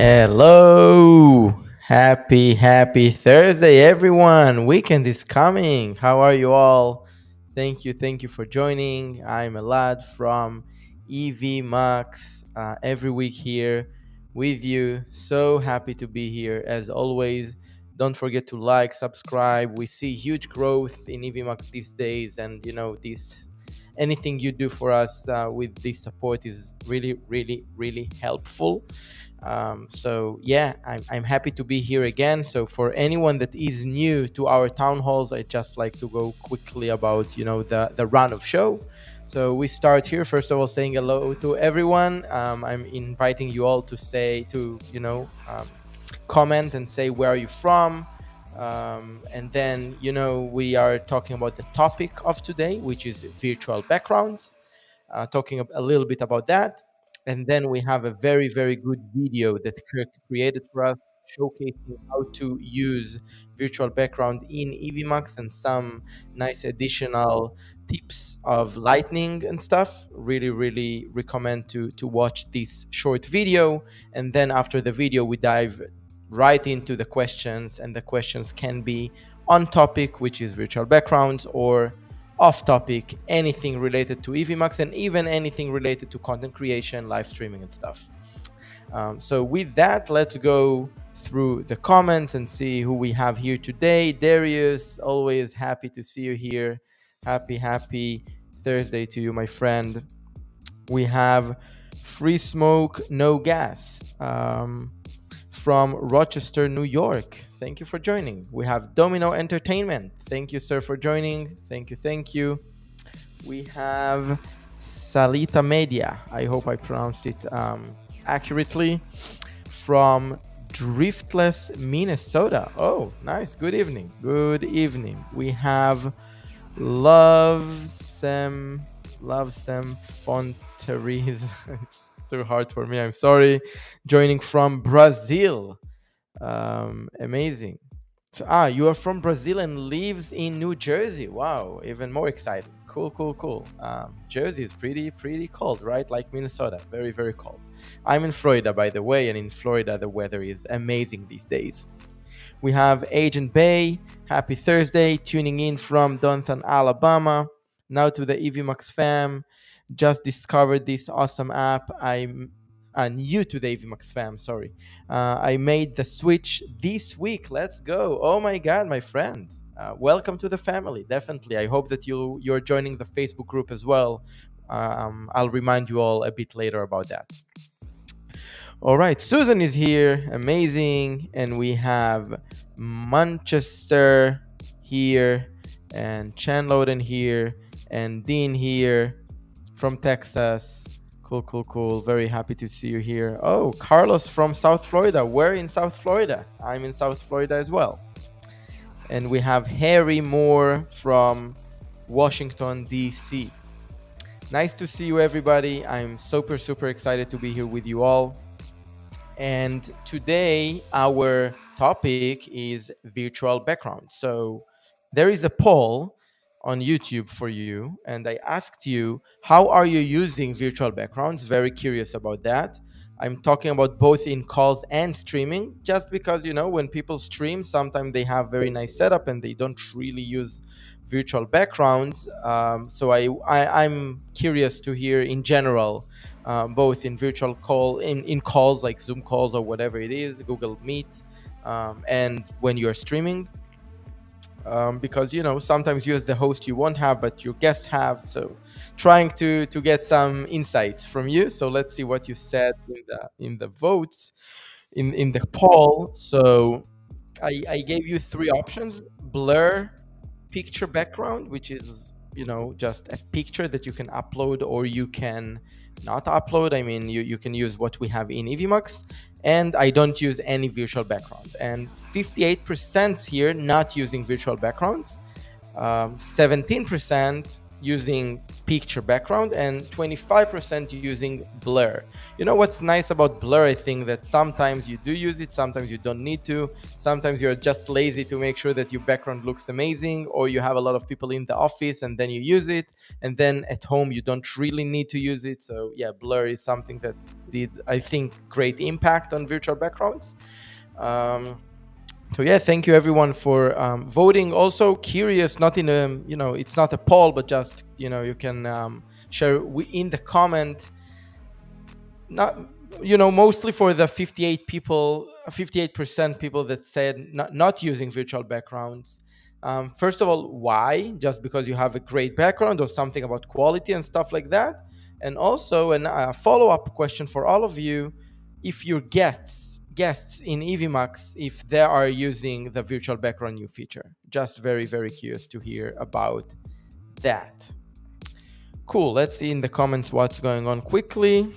Hello. Happy Thursday, everyone. Weekend is coming. How are you all? Thank you for joining. I'm Elad from Evmux. Every week here with you. So happy to be here as always. Don't forget to like, subscribe. We see huge growth in Evmux these days, and this anything you do for us with this support is really helpful. So yeah, I'm happy to be here again. So for anyone that is new to our town halls, I just like to go quickly about the run of show. So we start here first of all saying hello to everyone. I'm inviting you all to say to comment and say where are you from. And then we are talking about the topic of today, which is virtual backgrounds, talking a little bit about that. And then we have a very good video that Kirk created for us, showcasing how to use virtual background in Evmux and some nice additional tips of lightning and stuff. Really recommend to watch this short video. And then after the video, we dive right into the questions, and the questions can be on topic, which is virtual backgrounds, or off topic, anything related to Evmux, and even anything related to content creation, live streaming, and stuff. So with that, let's go through the comments and see who we have here today. Darius, always happy to see you here. Happy Thursday to you, my friend. We have Free Smoke, No Gas. From Rochester, New York. Thank you for joining. We have Domino Entertainment. Thank you, sir, for joining. Thank you. We have Salita Media. I hope I pronounced it accurately. From Driftless, Minnesota. Oh, nice. Good evening. We have Love Sam Fonteries. It's too hard for me. I'm sorry. Joining from Brazil. Amazing. So, you are from Brazil and lives in New Jersey. Wow, even more exciting. Cool. Jersey is pretty cold, right? Like Minnesota, very cold. I'm in Florida, by the way, and in Florida the weather is amazing these days. We have Agent Bay. Happy Thursday, tuning in from Downtown, Alabama. Now to the Evmux fam. Just discovered this awesome app. I'm new to the Evmux fam, sorry. I made the switch this week. Let's go. Oh my God, my friend. Welcome to the family, definitely. I hope that you're joining the Facebook group as well. I'll remind you all a bit later about that. All right, Susan is here, amazing. And we have Manchester here, and Chan Loden here, and Dean here from Texas. Cool. Very happy to see you here. Oh, Carlos from South Florida. We're in South Florida. I'm in South Florida as well. And we have Harry Moore from Washington, D.C. Nice to see you, everybody. I'm super excited to be here with you all. And today, our topic is virtual background. So there is a poll on YouTube for you, and I asked you, how are you using virtual backgrounds? Very curious about that. I'm talking about both in calls and streaming, just because, when people stream, sometimes they have very nice setup and they don't really use virtual backgrounds. So I'm curious to hear in general, both in virtual call, in calls like Zoom calls or whatever it is, Google Meet, and when you're streaming. Because sometimes you as the host you won't have, but your guests have. So trying to get some insights from you. So let's see what you said in the votes in the poll. So I gave you three options: blur picture background, which is just a picture that you can upload or you can not upload. I mean, you can use what we have in Evmux. And I don't use any virtual background. And 58% here not using virtual backgrounds. 17% using picture background and 25% using blur. You know what's nice about blur? I think that sometimes you do use it, sometimes you don't need to. Sometimes you're just lazy to make sure that your background looks amazing, or you have a lot of people in the office and then you use it, and then at home you don't really need to use it. So yeah, blur is something that did, I think, great impact on virtual backgrounds. Um, so yeah, thank you everyone for voting. Also curious, not in a, it's not a poll, but just, you can share in the comment, not, mostly for the 58 people, 58% people that said not using virtual backgrounds. First of all, why? Just because you have a great background or something about quality and stuff like that? And also a follow-up question for all of you: if your guests in Evmux, if they are using the virtual background new feature. Just very, very curious to hear about that. Cool. Let's see in the comments what's going on quickly.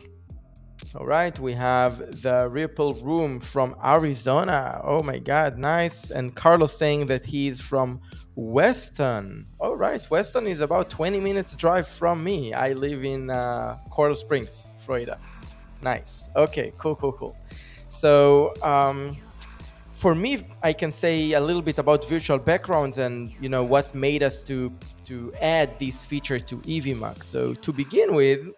All right, we have the Ripple Room from Arizona. Oh my God, nice. And Carlos saying that he's from Weston. All right, Weston is about 20 minutes drive from me. I live in Coral Springs, Florida. Nice. Okay, cool, cool, cool. So for me, I can say a little bit about virtual backgrounds and what made us to add this feature to Evmux. So to begin with,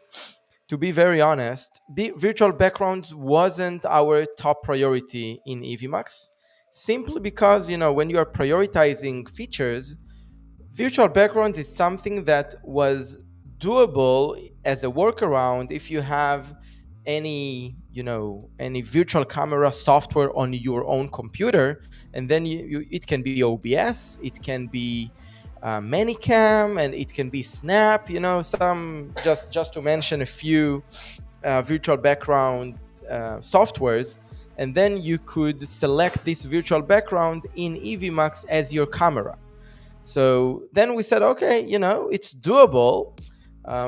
to be very honest, the virtual backgrounds wasn't our top priority in Evmux, simply because when you are prioritizing features, virtual backgrounds is something that was doable as a workaround if you have any virtual camera software on your own computer, and then it can be OBS, it can be Manicam, and it can be Snap. Some just to mention a few virtual background softwares, and then you could select this virtual background in Evmux as your camera. So then we said, okay, it's doable.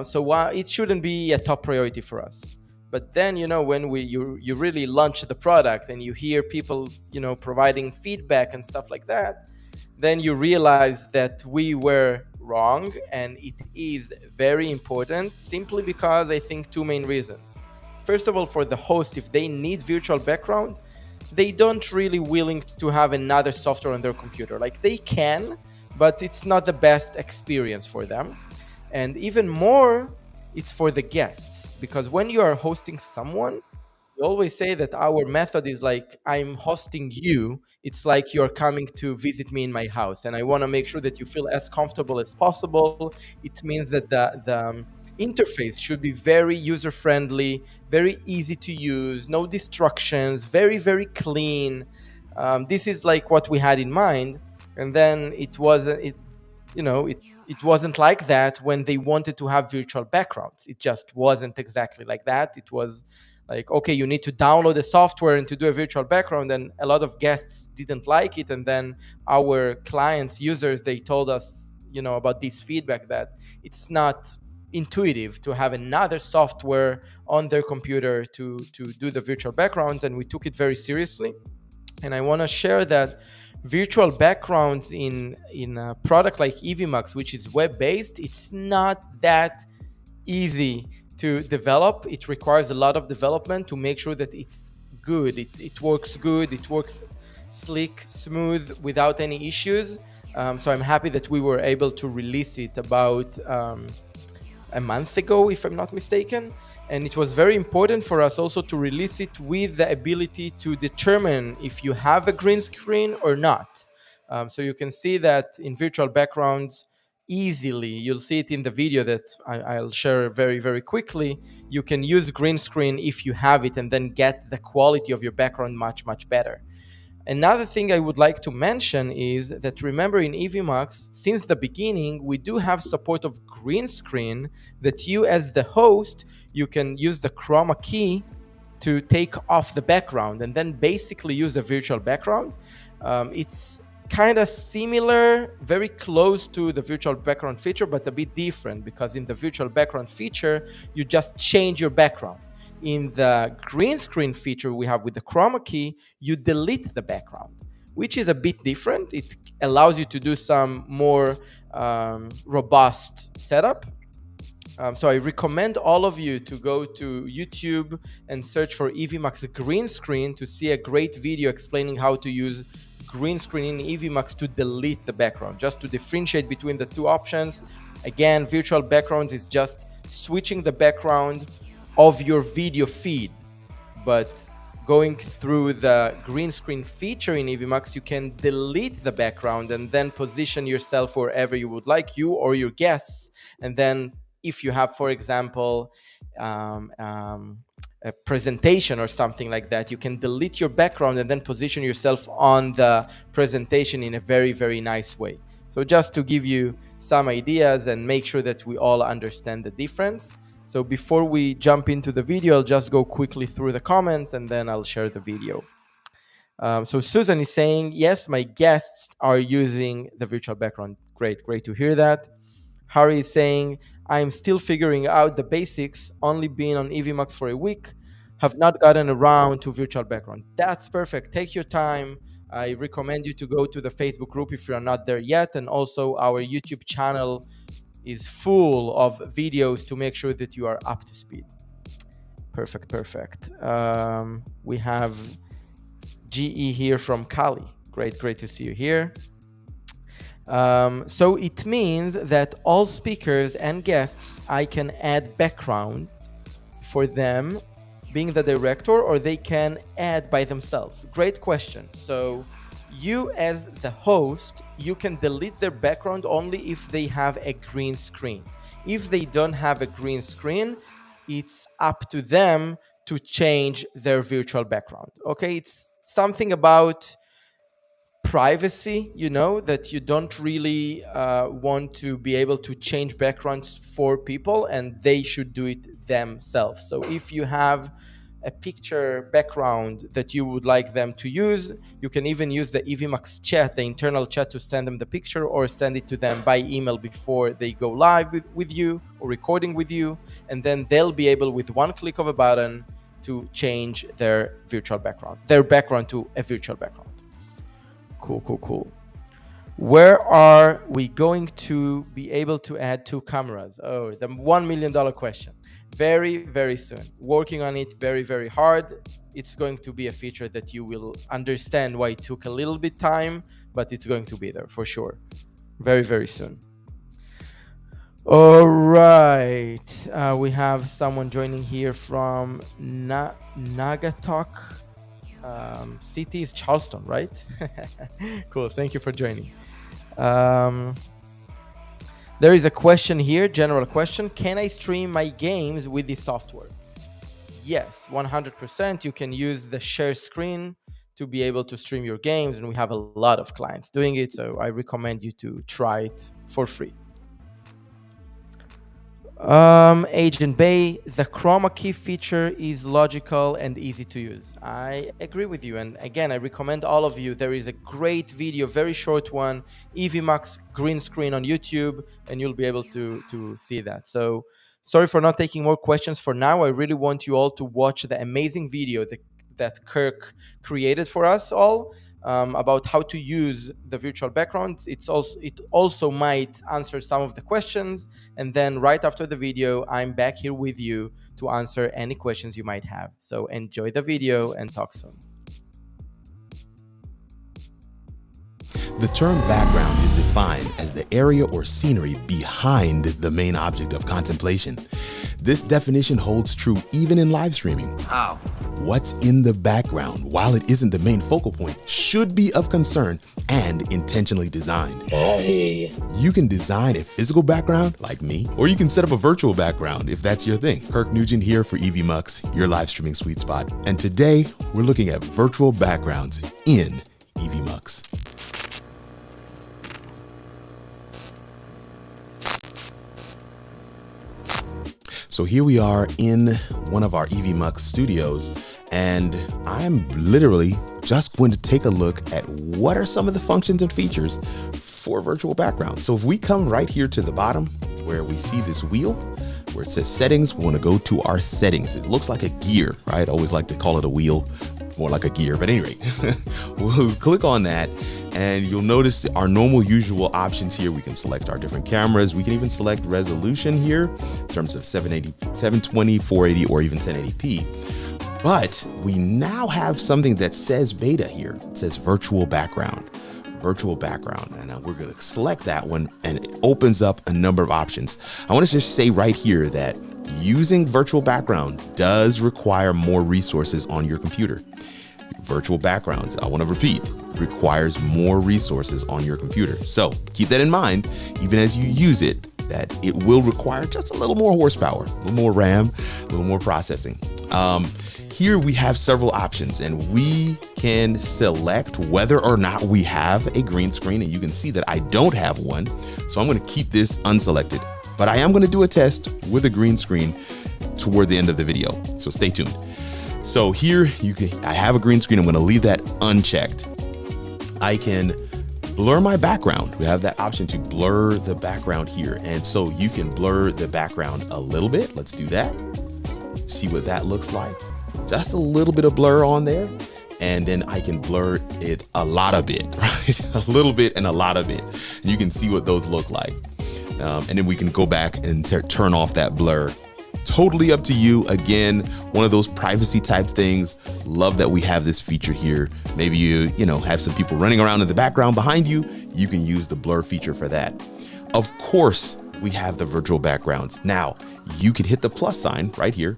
So why it shouldn't be a top priority for us. But then, when you really launch the product and you hear people, providing feedback and stuff like that, then you realize that we were wrong, and it is very important, simply because I think two main reasons. First of all, for the host, if they need virtual background, they don't really willing to have another software on their computer. Like, they can, but it's not the best experience for them. And even more, it's for the guests, because when you are hosting someone, we always say that our method is like, I'm hosting you. It's like you're coming to visit me in my house, and I want to make sure that you feel as comfortable as possible. It means that the interface should be very user friendly, very easy to use, no distractions, very, very clean. This is like what we had in mind. And then it wasn't like that when they wanted to have virtual backgrounds. It just wasn't exactly like that. It was like, okay, you need to download the software and to do a virtual background, and a lot of guests didn't like it. And then our clients, users, they told us about this feedback, that it's not intuitive to have another software on their computer to do the virtual backgrounds. And we took it very seriously. And I want to share that virtual backgrounds in a product like Evmux, which is web-based, it's not that easy to develop. It requires a lot of development to make sure that it's good. It works good. It works slick, smooth, without any issues. So I'm happy that we were able to release it about a month ago, if I'm not mistaken. And it was very important for us also to release it with the ability to determine if you have a green screen or not. So you can see that in virtual backgrounds easily. You'll see it in the video that I'll share very, very quickly. You can use green screen if you have it, and then get the quality of your background much, much better. Another thing I would like to mention is that, remember, in Evmux, since the beginning, we do have support of green screen, that you as the host, you can use the chroma key to take off the background and then basically use a virtual background. It's kind of similar, very close to the virtual background feature, but a bit different, because in the virtual background feature, you just change your background. In the green screen feature we have with the chroma key, you delete the background, which is a bit different. It allows you to do some more robust setup. So I recommend all of you to go to YouTube and search for Evmux green screen to see a great video explaining how to use green screen in Evmux to delete the background, just to differentiate between the two options. Again, virtual backgrounds is just switching the background of your video feed, but going through the green screen feature in Evmux, you can delete the background and then position yourself wherever you would like, you or your guests. And then if you have, for example, a presentation or something like that, you can delete your background and then position yourself on the presentation in a very, very nice way. So just to give you some ideas and make sure that we all understand the difference. So before we jump into the video, I'll just go quickly through the comments and then I'll share the video. So Susan is saying, yes, my guests are using the virtual background. Great to hear that. Harry is saying, I'm still figuring out the basics, only been on Evmux for a week, have not gotten around to virtual background. That's perfect. Take your time. I recommend you to go to the Facebook group if you're not there yet. And also our YouTube channel is full of videos to make sure that you are up to speed. Perfect. We have GE here from Cali. Great to see you here. So it means that all speakers and guests, I can add background for them being the director, or they can add by themselves. Great question. So you as the host, you can delete their background only if they have a green screen. If they don't have a green screen, it's up to them to change their virtual background. Okay, it's something about privacy, that you don't really want to be able to change backgrounds for people, and they should do it themselves. So if you have a picture background that you would like them to use, you can even use the Evmux chat, the internal chat, to send them the picture or send it to them by email before they go live with you or recording with you, and then they'll be able, with one click of a button, to change their background to a virtual background. Cool. Where are we going to be able to add 2 cameras? Oh, the $1 million question. Very, very soon. Working on it very, very hard. It's going to be a feature that you will understand why it took a little bit time, but it's going to be there for sure. Very, very soon. All right. We have someone joining here from Nagatok. City is Charleston, right? Cool. Thank you for joining. There is a question here, general question. Can I stream my games with this software? Yes, 100%. You can use the share screen to be able to stream your games, and we have a lot of clients doing it, so I recommend you to try it for free. Agent Bay, the chroma key feature is logical and easy to use. I agree with you, and again, I recommend all of you. There is a great video, very short one, Evmux green screen on YouTube, and you'll be able to see that. So sorry for not taking more questions for now. I really want you all to watch the amazing video that Kirk created for us all. About how to use the virtual background. It also might answer some of the questions, and then right after the video, I'm back here with you to answer any questions you might have. So enjoy the video and talk soon. The term background is defined as the area or scenery behind the main object of contemplation. This definition holds true even in live streaming. How? What's in the background, while it isn't the main focal point, should be of concern and intentionally designed. You can design a physical background, like me, or you can set up a virtual background if that's your thing. Kirk Nugent here for Evmux, your live streaming sweet spot. And today, we're looking at virtual backgrounds in Evmux. So here we are in one of our Evmux studios, and I'm literally just going to take a look at what are some of the functions and features for virtual backgrounds. So if we come right here to the bottom where we see this wheel where it says settings, we want to go to our settings. It looks like a gear, right? I always like to call it a wheel. more like a gear, but at any rate, we'll click on that and you'll notice our normal usual options here. We can select our different cameras. We can even select resolution here in terms of 780, 720, 480, or even 1080p. But we now have something that says beta here. It says virtual background. Virtual background, and we're going to select that one, and it opens up a number of options. I want to just say right here that using virtual background does require more resources on your computer. Virtual backgrounds, I want to repeat, requires more resources on your computer. So keep that in mind, even as you use it, that it will require just a little more horsepower, a little more RAM, a little more processing. Here we have several options, and we can select whether or not we have a green screen, and you can see that I don't have one. So I'm going to keep this unselected, but I am going to do a test with a green screen toward the end of the video. So stay tuned. So here I have a green screen. I'm going to leave that unchecked. I can blur my background. We have that option to blur the background here. And so you can blur the background a little bit. Let's do that. See what that looks like. Just a little bit of blur on there, and then I can blur it a lot of it, right? A little bit and a lot of it. And you can see what those look like. And then we can go back and turn off that blur. Totally up to you. Again, one of those privacy type things. Love that we have this feature here. Maybe you have some people running around in the background behind you. You can use the blur feature for that. Of course, we have the virtual backgrounds. Now, you can hit the plus sign right here.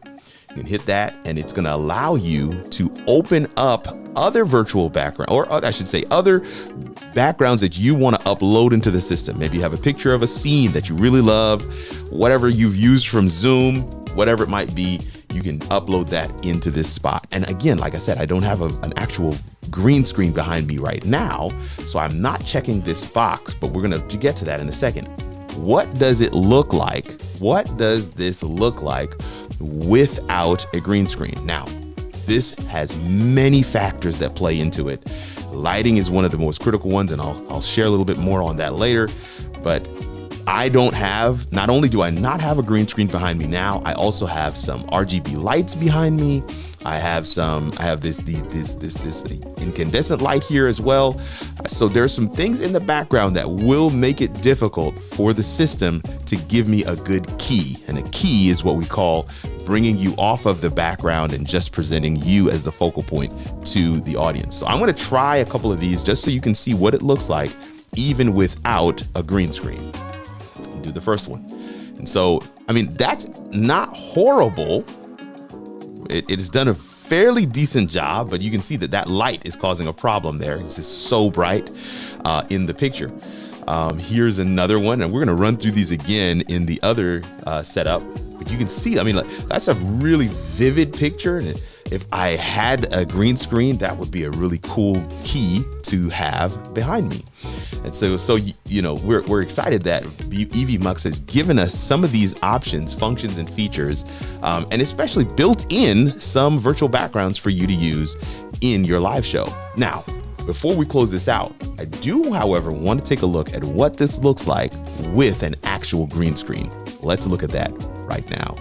You can hit that, and it's going to allow you to open up other virtual background, or I should say other backgrounds that you want to upload into the system. Maybe you have a picture of a scene that you really love, whatever you've used from Zoom, whatever it might be, you can upload that into this spot. And again, like I said, I don't have an actual green screen behind me right now, so I'm not checking this box, but we're going to get to that in a second. What does it look like? What does this look like without a green screen? Now, this has many factors that play into it. Lighting is one of the most critical ones, and I'll share a little bit more on that later. But not only do I not have a green screen behind me now, I also have some RGB lights behind me. I have this incandescent light here as well. So there's some things in the background that will make it difficult for the system to give me a good key. And a key is what we call bringing you off of the background and just presenting you as the focal point to the audience. So I'm going to try a couple of these just so you can see what it looks like even without a green screen. Do the first one. And so, that's not horrible. It has done a fairly decent job, but you can see that light is causing a problem there. It's just so bright in the picture. Here's another one, and we're going to run through these again in the other setup. But you can see, that's a really vivid picture. And if I had a green screen, that would be a really cool key to have behind me. And so we're excited that Evmux has given us some of these options, functions, and features, and especially built in some virtual backgrounds for you to use in your live show. Now, before we close this out, I do, however, want to take a look at what this looks like with an actual green screen. Let's look at that right now.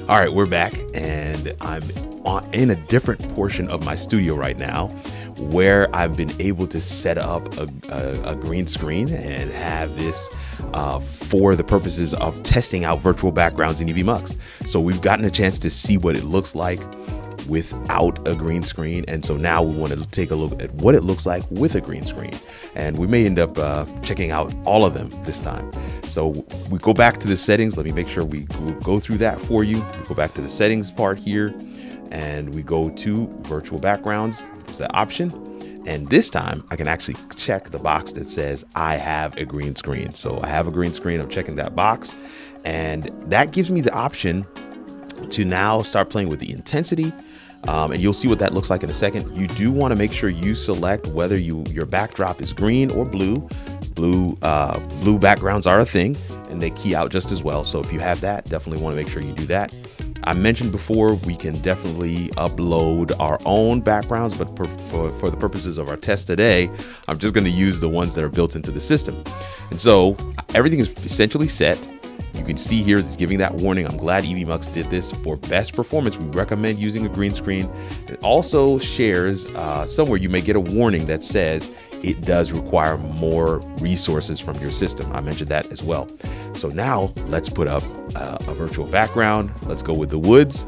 All right, we're back, and I'm in a different portion of my studio right now, where I've been able to set up a green screen and have this for the purposes of testing out virtual backgrounds in Evmux. So we've gotten a chance to see what it looks like without a green screen. And so now we want to take a look at what it looks like with a green screen. And we may end up checking out all of them this time. So we go back to the settings. Let me make sure we go through that for you. We go back to the settings part here, and we go to virtual backgrounds. There's that option. And this time I can actually check the box that says I have a green screen. So I have a green screen. I'm checking that box, and that gives me the option to now start playing with the intensity. And you'll see what that looks like in a second. You do want to make sure you select whether your backdrop is green or blue. Blue backgrounds are a thing, and they key out just as well. So if you have that, definitely want to make sure you do that. I mentioned before, we can definitely upload our own backgrounds, but for the purposes of our test today, I'm just going to use the ones that are built into the system. And so everything is essentially set. You can see here it's giving that warning. I'm glad Evmux did this. For best performance, we recommend using a green screen. It also shares somewhere you may get a warning that says it does require more resources from your system. I mentioned that as well. So now let's put up a virtual background. Let's go with the woods.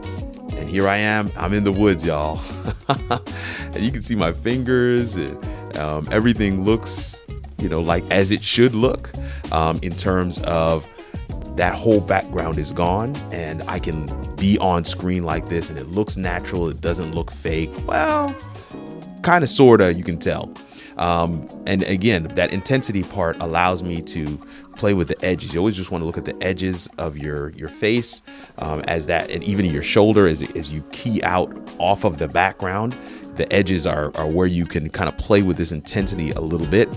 And here I am. I'm in the woods, y'all. And you can see my fingers. Everything looks, like as it should look in terms of that whole background is gone and I can be on screen like this and it looks natural. It doesn't look fake. Well, kind of, sort of, you can tell. And again, that intensity part allows me to play with the edges. You always just want to look at the edges of your face as that, and even your shoulder as you key out off of the background. The edges are where you can kind of play with this intensity a little bit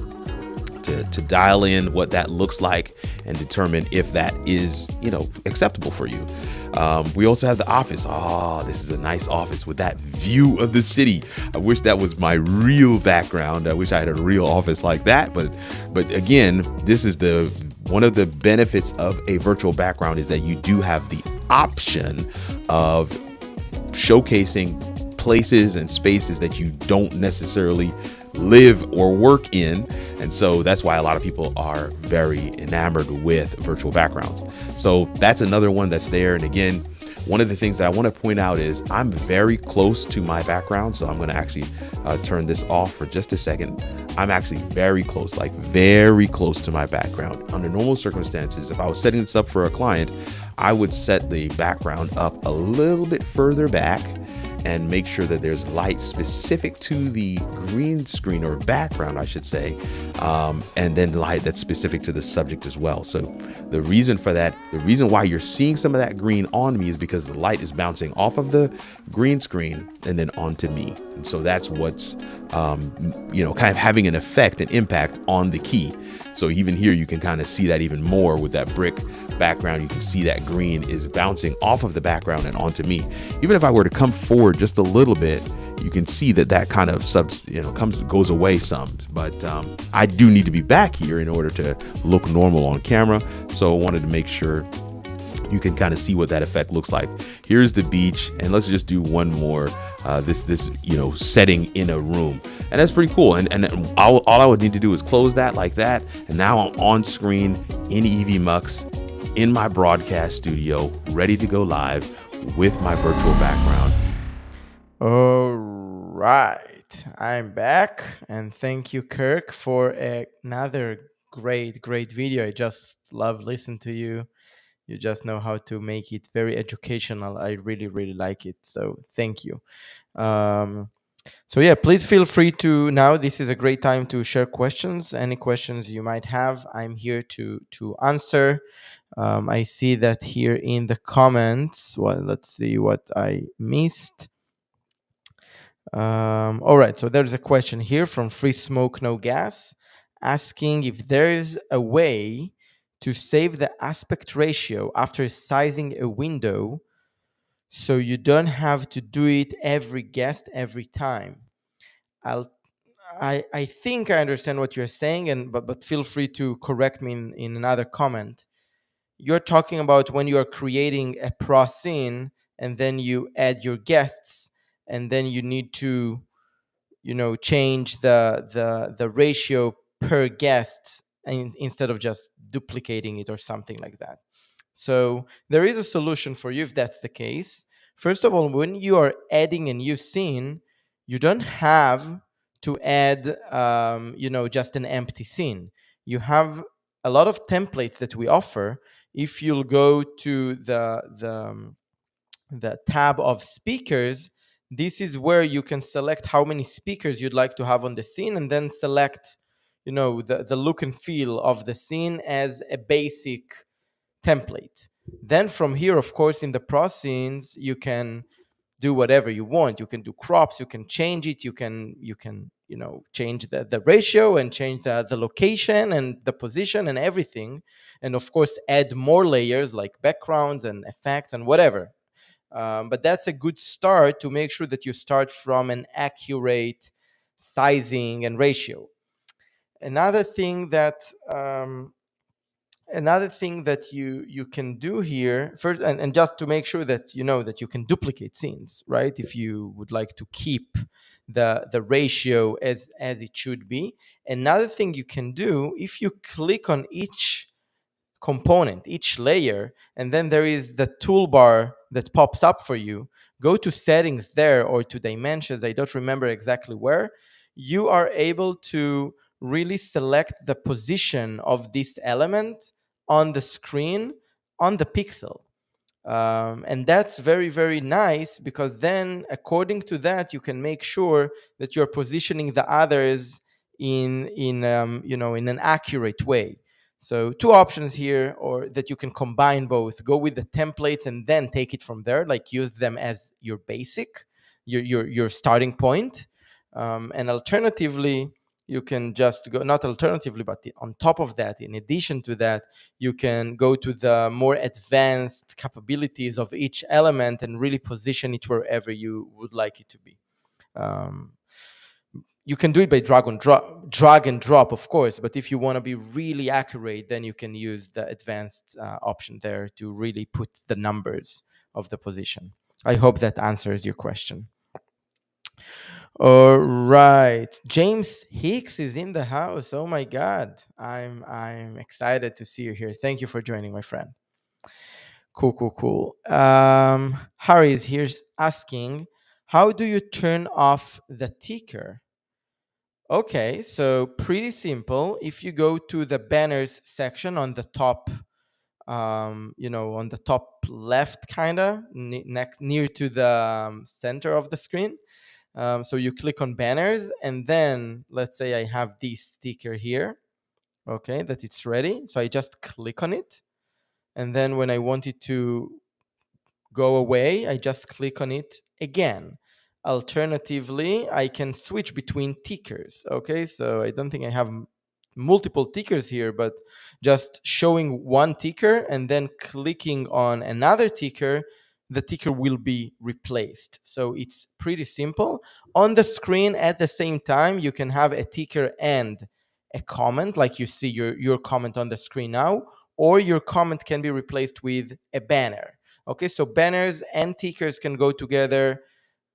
to dial in what that looks like and determine if that is, acceptable for you. We also have the office. Oh, this is a nice office with that view of the city. I wish that was my real background. I wish I had a real office like that. But again, this is one of the benefits of a virtual background is that you do have the option of showcasing places and spaces that you don't necessarily live or work in. And so that's why a lot of people are very enamored with virtual backgrounds. So that's another one that's there. And again, one of the things that I want to point out is I'm very close to my background. So I'm going to actually turn this off for just a second. I'm actually very close to my background. Under normal circumstances, if I was setting this up for a client, I would set the background up a little bit further back and make sure that there's light specific to the green screen or background, I should say, and then light that's specific to the subject as well. So the reason for that, the reason why you're seeing some of that green on me is because the light is bouncing off of the green screen and then onto me. And so that's what's, kind of having an effect and impact on the key. So even here, you can kind of see that even more with that brick background. You can see that green is bouncing off of the background and onto me. Even if I were to come forward just a little bit, you can see that kind of goes away some. But I do need to be back here in order to look normal on camera. So I wanted to make sure you can kind of see what that effect looks like. Here's the beach, and let's just do one more. This setting in a room, and that's pretty cool. And all I would need to do is close that like that, and now I'm on screen in Evmux in my broadcast studio, ready to go live with my virtual background. All right, I'm back, and thank you, Kirk, for another great video. I just love listening to you. You just know how to make it very educational. I really like it. So thank you. Um, so yeah, please feel free to now. This is a great time to share questions. Any questions you might have, I'm here to answer. I see that here in the comments. Well, let's see what I missed. All right, so there's a question here from Free Smoke No Gas asking if there's a way to save the aspect ratio after sizing a window so you don't have to do it every guest every time. I think I understand what you're saying, but feel free to correct me in another comment. You're talking about when you are creating a pro scene and then you add your guests and then you need to change the ratio per guest instead of just duplicating it or something like that. So there is a solution for you if that's the case. First of all, when you are adding a new scene, you don't have to add just an empty scene. You have a lot of templates that we offer. If you'll go to the tab of speakers, this is where you can select how many speakers you'd like to have on the scene and then select the look and feel of the scene as a basic template. Then from here, of course, in the pro scenes, you can do whatever you want. You can do crops, you can change it, you can change the ratio and change the location and the position and everything, and of course add more layers like backgrounds and effects and whatever. But that's a good start to make sure that you start from an accurate sizing and ratio. Another thing that another thing that you can do here first, and just to make sure that you know that you can duplicate scenes, right? If you would like to keep the ratio as it should be. Another thing you can do, if you click on each component, each layer, and then there is the toolbar that pops up for you, go to settings there or to dimensions, I don't remember exactly where, you are able to really select the position of this element on the screen on the pixel. And that's very, very nice, because then according to that you can make sure that you're positioning the others in an accurate way. So two options here, or that you can combine both: go with the templates and then take it from there, like use them as your basic, your starting point. And alternatively, you can just go, not alternatively, but on top of that, in addition to that, you can go to the more advanced capabilities of each element and really position it wherever you would like it to be. Um, you can do it by drag and drop, of course, but if you want to be really accurate, then you can use the advanced option there to really put the numbers of the position. I hope that answers your question. All right, James Hicks is in the house. Oh my God, I'm excited to see you here. Thank you for joining, my friend. Cool, cool, cool. Harry is here asking, how do you turn off the ticker? Okay, so pretty simple. If you go to the banners section on the top, on the top left, kind of near to the center of the screen. So you click on banners, and then let's say I have this sticker here. Okay, that it's ready. So I just click on it, and then when I want it to go away, I just click on it again. Alternatively, I can switch between tickers. Okay, so I don't think I have multiple tickers here, but just showing one ticker and then clicking on another ticker, the ticker will be replaced. So it's pretty simple. On the screen at the same time, you can have a ticker and a comment, like you see your comment on the screen now, or your comment can be replaced with a banner. Okay, so banners and tickers can go together.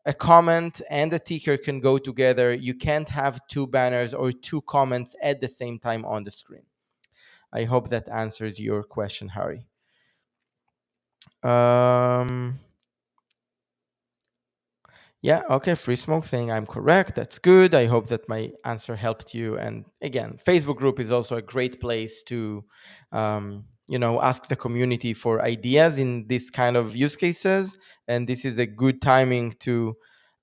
A comment and a ticker can go together. You can't have two banners or two comments at the same time on the screen. I hope that answers your question, Harry. Yeah, okay, Free Smoke saying I'm correct. That's good. I hope that my answer helped you. And again, Facebook group is also a great place to, ask the community for ideas in this kind of use cases. And this is a good timing to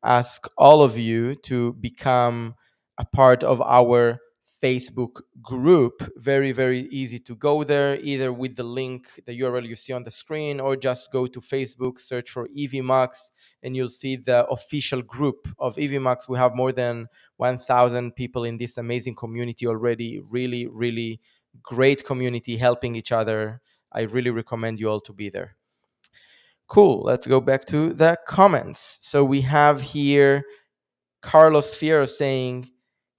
ask all of you to become a part of our Facebook group. Very, very easy to go there, either with the link, the URL you see on the screen, or just go to Facebook, search for Evmux, and you'll see the official group of Evmux. We have more than 1,000 people in this amazing community already. Really, really great community, helping each other. I really recommend you all to be there. Cool. Let's go back to the comments. So we have here Carlos Fierro saying,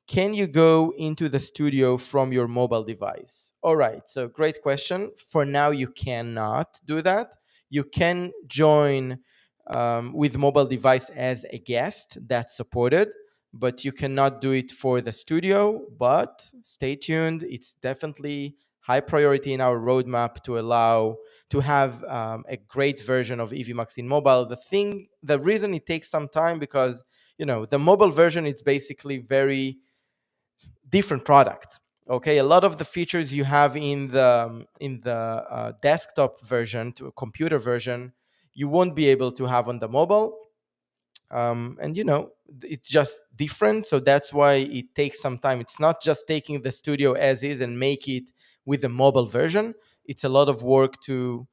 can you go into the studio from your mobile device? All right, so great question. For now, you cannot do that. You can join with mobile device as a guest. That's supported, but you cannot do it for the studio. But stay tuned. It's definitely high priority in our roadmap to allow to have a great version of Evmux in mobile. The reason it takes some time, because the mobile version is basically very different product. Okay, a lot of the features you have in the desktop version, to a computer version, you won't be able to have on the mobile. And it's just different, so that's why it takes some time. It's not just taking the studio as is and make it with the mobile version. It's a lot of work to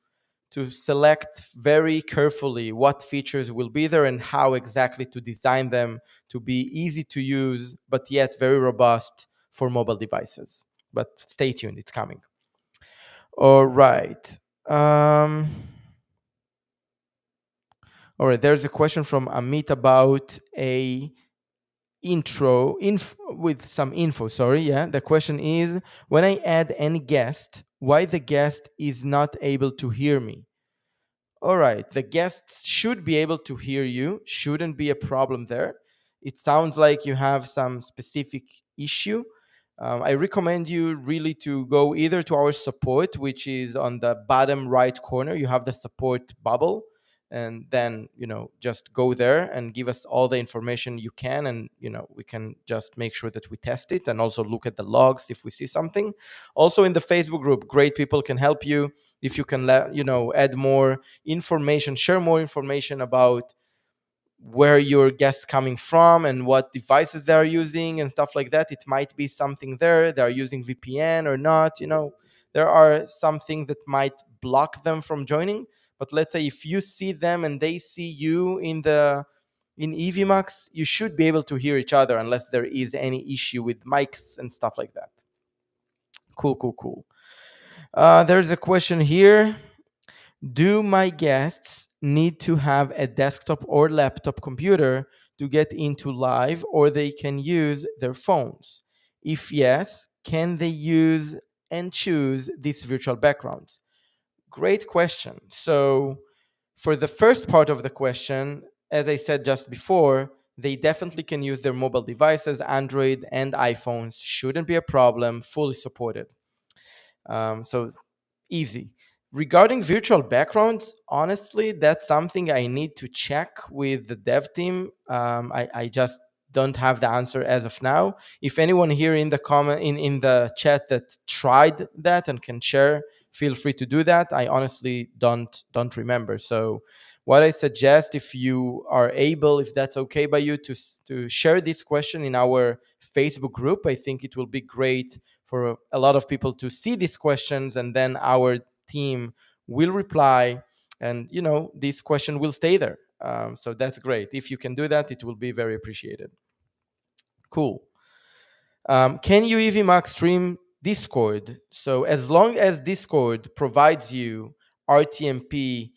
select very carefully what features will be there and how exactly to design them to be easy to use, but yet very robust for mobile devices. But stay tuned, it's coming. All right. All right, there's a question from Amit about a with some info. Sorry, yeah. The question is, when I add any guest, why the guest is not able to hear me. All right, the guests should be able to hear you, shouldn't be a problem there. It sounds like you have some specific issue. I recommend you really to go either to our support, which is on the bottom right corner. You have the support bubble, and then just go there and give us all the information you can, and we can just make sure that we test it and also look at the logs if we see something. Also in the Facebook group, great people can help you if you can add more information, share more information about where your guests coming from and what devices they are using and stuff like that. It might be something there. They are using VPN or not. There are some things that might block them from joining. But let's say if you see them and they see you in Evmux, you should be able to hear each other unless there is any issue with mics and stuff like that. Cool, cool, cool. There's a question here. Do my guests need to have a desktop or laptop computer to get into live, or they can use their phones? If yes, can they use and choose these virtual backgrounds? Great question. So, for the first part of the question, as I said just before, they definitely can use their mobile devices, Android and iPhones. Shouldn't be a problem, fully supported. So easy. Regarding virtual backgrounds, honestly, that's something I need to check with the dev team. I just don't have the answer as of now. If anyone here in the comment in the chat that tried that and can share, feel free to do that. I honestly don't remember. So what I suggest, if you are able, if that's okay by you, to share this question in our Facebook group, I think it will be great for a lot of people to see these questions, and then our team will reply, and this question will stay there. So that's great. If you can do that, it will be very appreciated. Cool. Can you Evmux stream Discord? So as long as Discord provides you RTMP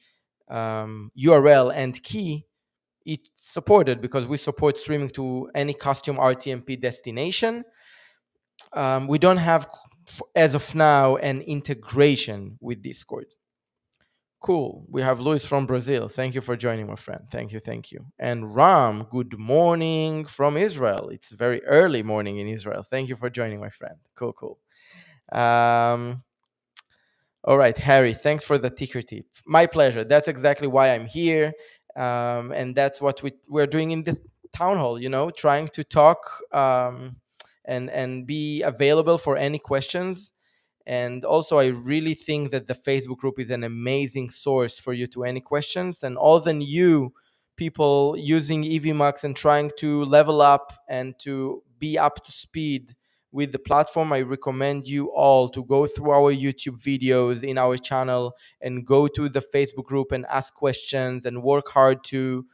URL and key, it's supported because we support streaming to any custom RTMP destination. We don't have, as of now, an integration with Discord. Cool. We have Luis from Brazil. Thank you for joining, my friend. Thank you, thank you. And Ram, good morning from Israel. It's very early morning in Israel. Thank you for joining, my friend. Cool, cool. All right, Harry, thanks for the ticker tip. My pleasure. That's exactly why I'm here. And that's what we're doing in this town hall, trying to talk and be available for any questions. And also, I really think that the Facebook group is an amazing source for you to any questions. And all the new people using Evmux and trying to level up and to be up to speed with the platform, I recommend you all to go through our YouTube videos in our channel and go to the Facebook group and ask questions and work hard to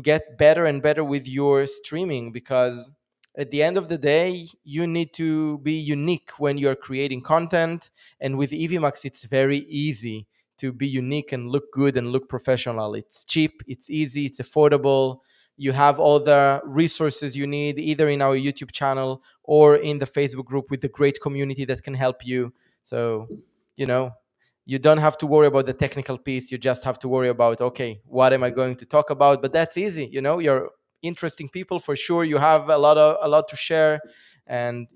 get better and better with your streaming, because at the end of the day, you need to be unique when you're creating content. And with Evmux, it's very easy to be unique and look good and look professional. It's cheap, it's easy, it's affordable. You have all the resources you need either in our YouTube channel or in the Facebook group with the great community that can help you. So, you don't have to worry about the technical piece. You just have to worry about, okay, what am I going to talk about? But that's easy. You're interesting people for sure. You have a lot to share, and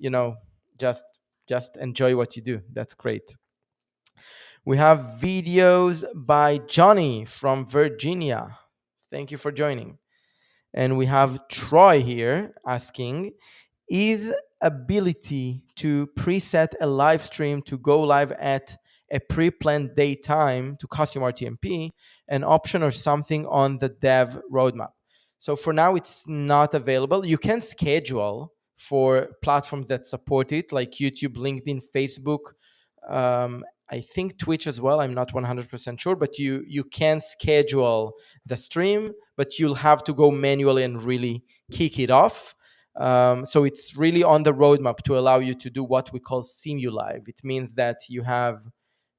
just enjoy what you do. That's great. We have videos by Johnny from Virginia. Thank you for joining. And we have Troy here asking, is ability to preset a live stream to go live at a pre-planned date time to custom RTMP an option or something on the dev roadmap? So for now, it's not available. You can schedule for platforms that support it, like YouTube, LinkedIn, Facebook. I think Twitch as well. I'm not 100% sure, but you can schedule the stream, but you'll have to go manually and really kick it off. So it's really on the roadmap to allow you to do what we call Simulive. It means that you have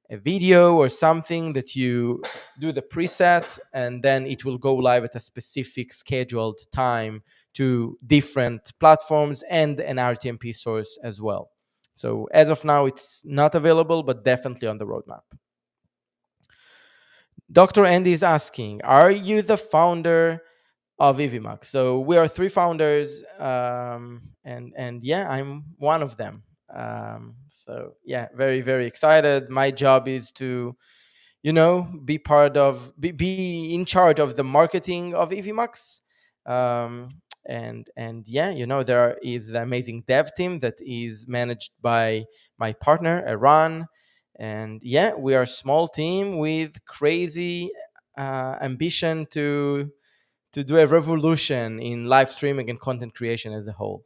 a video or something that you do the preset, and then it will go live at a specific scheduled time to different platforms and an RTMP source as well. So as of now, it's not available, but definitely on the roadmap. Dr. Andy is asking, are you the founder of Evmux? So we are three founders, and yeah, I'm one of them. So yeah, very very excited. My job is to be part of be in charge of the marketing of Evmux. And yeah, there is the amazing dev team that is managed by my partner Iran. And yeah, we are a small team with crazy ambition to do a revolution in live streaming and content creation as a whole.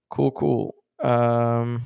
Cool, cool. All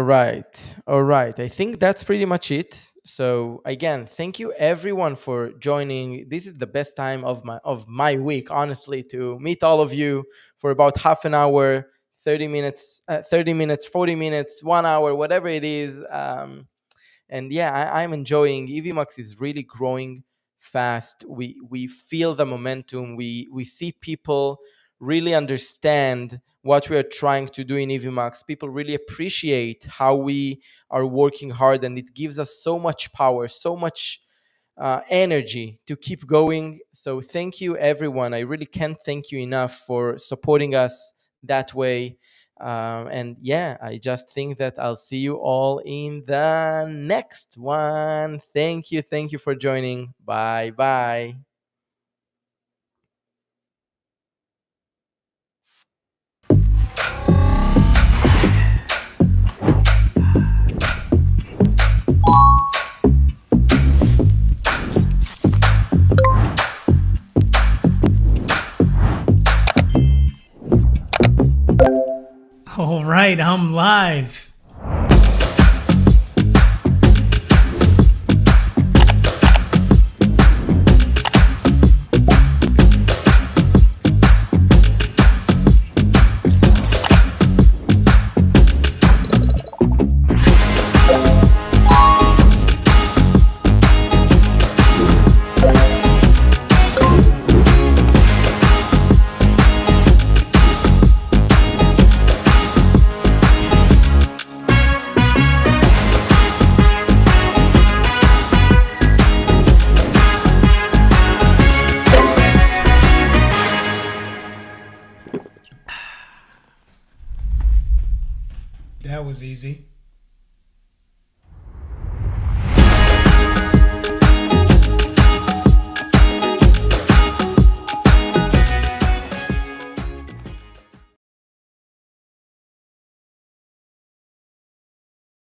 right. All right. I think that's pretty much it. So again, thank you everyone for joining. This is the best time of my week, honestly, to meet all of you for about half an hour, 30 minutes, 30 minutes, 40 minutes, 1 hour, whatever it is. And yeah, I'm enjoying. Evmux is really growing fast. We feel the momentum. We see people really understand what we are trying to do in Evmux. People really appreciate how we are working hard, and it gives us so much power, so much energy to keep going. So thank you, everyone. I really can't thank you enough for supporting us that way. And yeah, I just think that I'll see you all in the next one. Thank you for joining. Bye bye. All right, I'm live. That was easy.